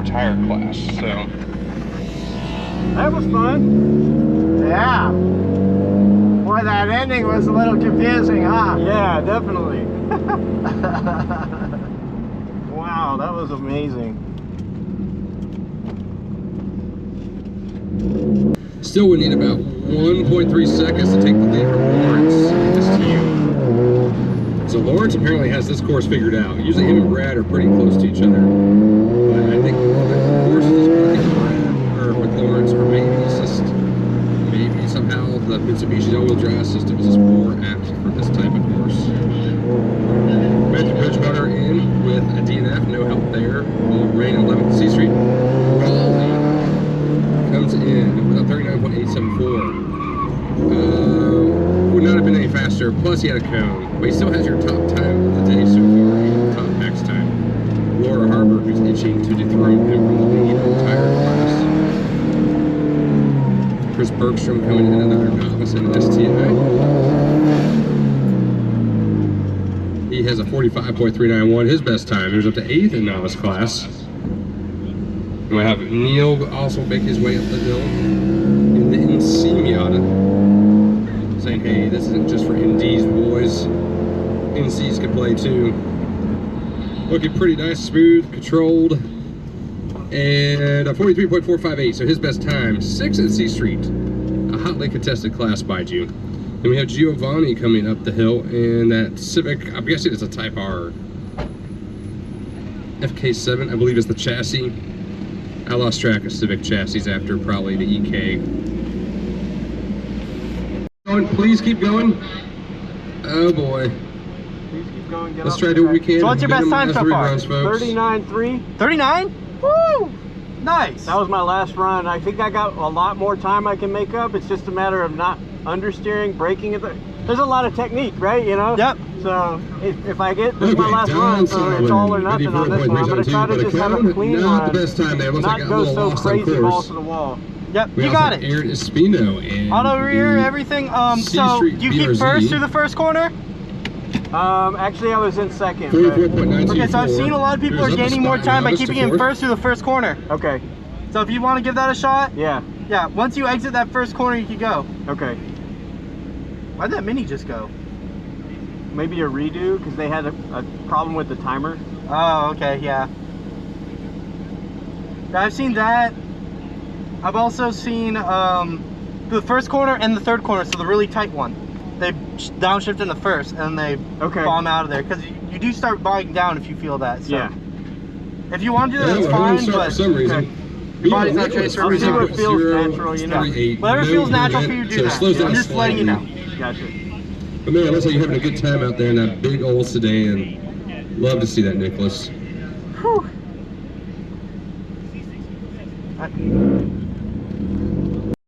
tire class. So that was fun. Yeah. Boy, that ending was a little confusing, huh? Yeah, definitely. Wow, that was amazing. still would need about 1.3 seconds to take the lead from Lawrence in this team. So Lawrence apparently has this course figured out. Usually him and Brad are pretty close to each other, but I think the course is working with Brad or with Lawrence, or maybe it's just somehow the Mitsubishi all-wheel drive system is just more apt for this type of course. Matthew Bridgewater in with a DNF, no help there. Will Rain 11th C Street. Raleigh comes in with a 39.874. Would not have been any faster, plus he had a cone, but he still has your top time of the day so far, even top max time. Laura Harbour, who's itching to dethrone him from the lead in the tire class. Chris Bergstrom coming in, another novice in an STI. He has a 45.391, his best time. He was up to 8th in novice class. And we have Neil also make his way up the hill in the NC Miata, saying, hey, this isn't just for NDs, boys. NCs can play too. Looking pretty nice, smooth, controlled, and a 43.458, so his best time, 6th at C Street. A hotly contested class, mind you. Then we have Giovanni coming up the hill in that Civic, I'm guessing it's a Type R. FK7, I believe is the chassis. I lost track of Civic chassis after probably the EK. Please keep going. Oh boy. Please keep going. Let's try to do what we can. So what's your best time so far? 39.3. 39? Woo! Nice. That was my last run. I think I got a lot more time I can make up. It's just a matter of not understeering, braking. There's a lot of technique, right? You know? Yep. So if I get this my last run, so it's all or nothing on this one. I'm going to try to just have a clean not run. The best time there. Looks not like go so crazy balls to the wall. Yep, we you also got have it. Aaron Espino and Auto rear, everything. So do you keep first through the first corner? Actually, I was in second. 44.924. Okay, so I've seen a lot of people are gaining more time by keeping in first through the first corner. Okay. So if you want to give that a shot, yeah. Once you exit that first corner, you can go. Okay. Why'd that Mini just go? Maybe a redo because they had a problem with the timer. Oh, okay, yeah. I've seen that. I've also seen the first corner and the third corner, so the really tight one. They downshift in the first and they bomb out of there because you do start bogging down if you feel that. So. Yeah. If you want to do that, it's fine. But for some reason. Your body's not trained for I'll see what feels natural, you know. Whatever feels natural for you, do that. I'm just letting you know. Gotcha. But man, it looks like you're having a good time out there in that big old sedan. Love to see that, Nicholas. Whew.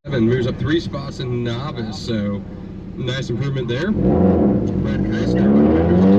Evan moves up 3 spots in novice, so nice improvement there. Brad Keister moves up